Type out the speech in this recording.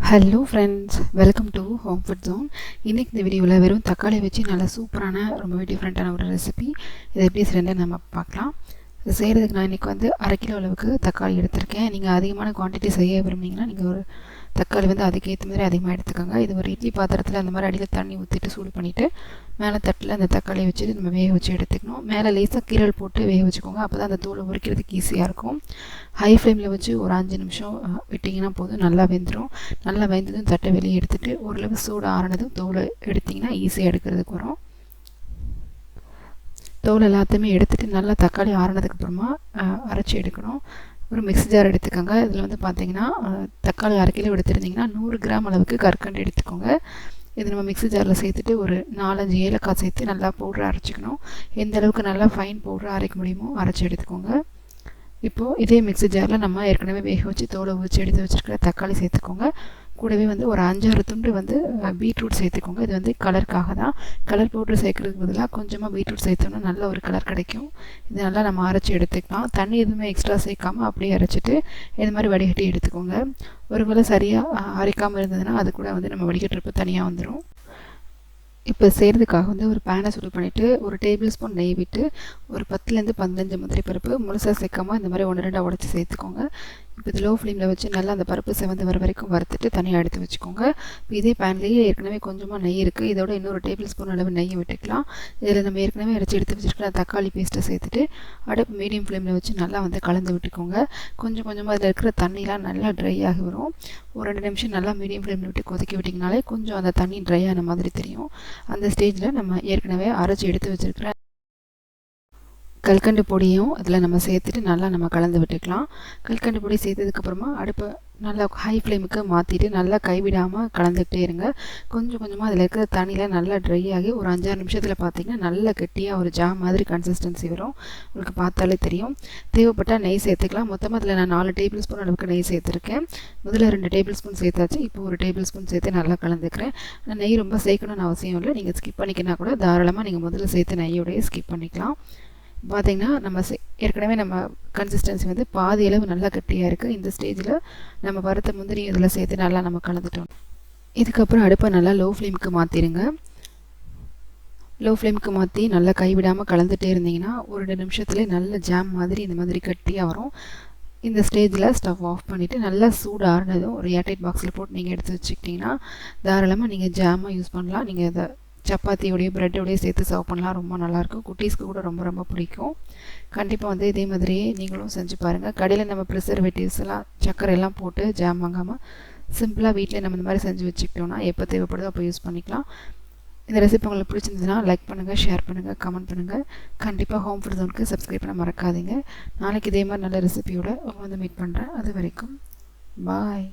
Hello friends, welcome to home food zone. இன்றைக்கி இந்த வீடியோவில் வெறும் தக்காளி வச்சு நல்லா சூப்பரான ரொம்பவே டிஃப்ரெண்ட்டான ஒரு ரெசிபி. இதை எப்படி செய்யறதுன்னு நம்ம பார்க்கலாம். இது செய்கிறதுக்கு நான் இன்றைக்கி வந்து 1/2 கிலோ அளவுக்கு தக்காளி எடுத்திருக்கேன். நீங்கள் அதிகமான குவான்டிட்டி செய்ய விரும்புனீங்கன்னா நீங்கள் ஒரு தக்காளி வந்து அதுக்கேற்ற மாதிரி அதிகமாக எடுத்துக்கோங்க. இது ஒரு இட்லி பாத்திரத்தில் அந்த மாதிரி அடியில் தண்ணி ஊற்றிட்டு சூடு பண்ணிவிட்டு மேலே தட்டில் அந்த தக்காளியை வச்சுட்டு நம்ம வேக வச்சு எடுத்துக்கணும். மேலே லேசாக கீரல் போட்டு வேக வச்சுக்கோங்க. அப்போ தான் அந்த தூளை உரிக்கிறதுக்கு ஈஸியாக இருக்கும். ஹை ஃப்ளேமில் வச்சு ஒரு 5 நிமிஷம் விட்டிங்கன்னா போதும், நல்லா வெந்துடும். நல்லா வெந்ததும் தட்டை வெளியே எடுத்துகிட்டு ஓரளவு சூடு ஆறினதும் தோலை எடுத்திங்கன்னா ஈஸியாக எடுக்கிறதுக்கு வரும். தோல் எல்லாத்தையுமே எடுத்துகிட்டு நல்லா தக்காளி ஆறினதுக்கப்புறமா அரைச்சி எடுக்கணும். ஒரு மிக்ஸி ஜார் எடுத்துக்கோங்க. இதில் வந்து பார்த்தீங்கன்னா தக்காளி 1/2 கிலோ எடுத்துருந்தீங்கன்னா 100 கிராம் அளவுக்கு கற்கண்டு எடுத்துக்கோங்க. இது நம்ம மிக்ஸி ஜாரில் சேர்த்துட்டு ஒரு 4-5 ஏலக்காய் சேர்த்து நல்லா பவுடரை அரைச்சிக்கணும். எந்த அளவுக்கு நல்லா ஃபைன் பவுடரை அரைக்க முடியுமோ அரைச்சி எடுத்துக்கோங்க. இப்போது இதே மிக்ஸி ஜாரில் நம்ம ஏற்கனவே வேக வச்சு தோலை ஊற்றி எடுத்து வச்சுருக்கிற தக்காளி சேர்த்துக்கோங்க. கூடவே வந்து ஒரு 5-6 துண்டு வந்து பீட்ரூட் சேர்த்துக்கோங்க. இது வந்து கலருக்காக தான். கலர் பவுட்ரு சேர்க்குறதுக்கு பதிலாக கொஞ்சமாக பீட்ரூட் சேர்த்தோம்னா நல்ல ஒரு கலர் கிடைக்கும். இது நல்லா நம்ம அரைச்சி எடுத்துக்கலாம். தண்ணி எதுவுமே எக்ஸ்ட்ரா சேர்க்காமல் அப்படியே அரைச்சிட்டு இந்த மாதிரி வடிகட்டி எடுத்துக்கோங்க. ஒருவேளை சரியாக அரைக்காமல் இருந்ததுன்னா அது கூட வந்து நம்ம வடிகட்டுறப்ப தனியாக வந்துடும். இப்போ செய்கிறதுக்காக வந்து ஒரு பேனை சூடு பண்ணிவிட்டு ஒரு டேபிள் ஸ்பூன் நெய் விட்டு ஒரு 10லேருந்து 15 முந்திரி பருப்பு முழுசாக சேர்க்காமல் இந்த மாதிரி 1-2 உடச்சி சேர்த்துக்கோங்க. இப்போ இது லோ ஃப்ளேமில் வச்சு நல்லா அந்த பருப்பு செவந்து வர வரைக்கும் வறுத்துட்டு தனியாக எடுத்து வச்சுக்கோங்க. இப்போ இதே பேன்லேயே ஏற்கனவே கொஞ்சமாக நெய் இருக்குது. இதோட இன்னொரு டேபிள் ஸ்பூன் அளவு நெய்யை விட்டுக்கலாம். இதில் நம்ம ஏற்கனவே அரைச்சி எடுத்து வச்சுருக்கிற தக்காளி பேஸ்ட்டை சேர்த்துட்டு அடுப்பு மீடியம் ஃப்ளேமில் வச்சு நல்லா வந்து கலந்து விட்டுக்கோங்க. கொஞ்சம் கொஞ்சமாக அதில் இருக்கிற தண்ணிலாம் நல்லா ட்ரை ஆகி வரும். ஒரு 2 நிமிஷம் நல்லா மீடியம் ஃப்ளேமில் விட்டு கொதிக்க விட்டிங்கனாலே கொஞ்சம் அந்த தண்ணி ட்ரை ஆன மாதிரி தெரியும். அந்த ஸ்டேஜில் நம்ம ஏற்கனவே அரைச்சி எடுத்து வச்சுருக்கிற கல்கண்டு பொடியும் அதில் நம்ம சேர்த்துட்டு நல்லா நம்ம கலந்து விட்டுக்கலாம். கல்கண்டு பொடி சேர்த்ததுக்கப்புறமா அடுப்பை நல்லா ஹை ஃப்ளேமுக்கு மாற்றிட்டு நல்லா கைவிடாமல் கலந்துக்கிட்டே இருங்க. கொஞ்சம் கொஞ்சமாக அதில் இருக்கிற தண்ணியில் நல்லா ட்ரை ஆகி ஒரு 5-6 நிமிஷத்தில் பார்த்திங்கன்னா நல்லா கெட்டியாக ஒரு ஜாம் மாதிரி கன்சிஸ்டன்சி வரும். உங்களுக்கு பார்த்தாலே தெரியும். தேவைப்பட்டால் நெய் சேர்த்துக்கலாம். மொத்தமாக அதில் நான் 4 டேபிள் ஸ்பூன் அளவுக்கு நெய் சேர்த்துருக்கேன். முதல்ல 2 டேபிள் ஸ்பூன் சேர்த்தாச்சு. இப்போ ஒரு டேபிள் ஸ்பூன் சேர்த்து நல்லா கலந்துக்கிறேன். ஆனால் நெய் ரொம்ப சேர்க்கணும்னு அவசியம் இல்லை. நீங்கள் ஸ்கிப் பண்ணிக்கினா கூட தாராளமாக நீங்கள் முதல்ல சேர்த்து நெய்யோடையே ஸ்கிப் பண்ணிக்கலாம். பார்த்திங்கன்னா நம்ம ஏற்கனவே நம்ம கன்சிஸ்டன்சி வந்து பாதி அளவு நல்லா கட்டியாக இருக்குது. இந்த ஸ்டேஜில் நம்ம வறுத்த முந்திரி இதில் சேர்த்து நல்லா நம்ம கலந்துட்டோம். இதுக்கப்புறம் அடுப்பை நல்லா லோ ஃப்ளேமுக்கு மாற்றிடுங்க. லோ ஃப்ளேமுக்கு மாற்றி நல்லா கைவிடாமல் கலந்துகிட்டே இருந்தீங்கன்னா ஒரு 2 நிமிஷத்துலேயே நல்ல ஜாம் மாதிரி இந்த மாதிரி கட்டியாக வரும். இந்த ஸ்டேஜில் ஸ்டவ் ஆஃப் பண்ணிவிட்டு நல்லா சூடு ஆறுனதும் ஒரு ஏர்டைட் பாக்ஸில் போட்டு நீங்கள் எடுத்து வச்சுக்கிட்டிங்கன்னா தாராளமாக நீங்கள் ஜாமாக யூஸ் பண்ணலாம். நீங்கள் அதை சப்பாத்தியோடையோ ப்ரெட்டோடையோ சேர்த்து சர்வ் பண்ணலாம். ரொம்ப நல்லாயிருக்கும். குட்டீஸ்க்கு கூட ரொம்ப ரொம்ப பிடிக்கும். கண்டிப்பாக வந்து இதே மாதிரியே நீங்களும் செஞ்சு பாருங்கள். கடையில் நம்ம ப்ரிசர்வேட்டிவ்ஸ் எல்லாம் சர்க்கரை எல்லாம் போட்டு ஜாம் வாங்காமல் சிம்பிளாக வீட்டில் நம்ம இந்த மாதிரி செஞ்சு வச்சுக்கிட்டோன்னா எப்போ தேவைப்படுதோ அப்போ யூஸ் பண்ணிக்கலாம். இந்த ரெசிபி உங்களுக்கு பிடிச்சிருந்ததுன்னா லைக் பண்ணுங்கள், ஷேர் பண்ணுங்கள், கமெண்ட் பண்ணுங்கள். கண்டிப்பாக ஹோம் ஃபுட் ஜோனுக்கு சப்ஸ்கிரைப் பண்ண மறக்காதீங்க. நாளைக்கு இதே மாதிரி நல்ல ரெசிபியோட வந்து மீட் பண்ணுறேன். அது வரைக்கும் பாய்.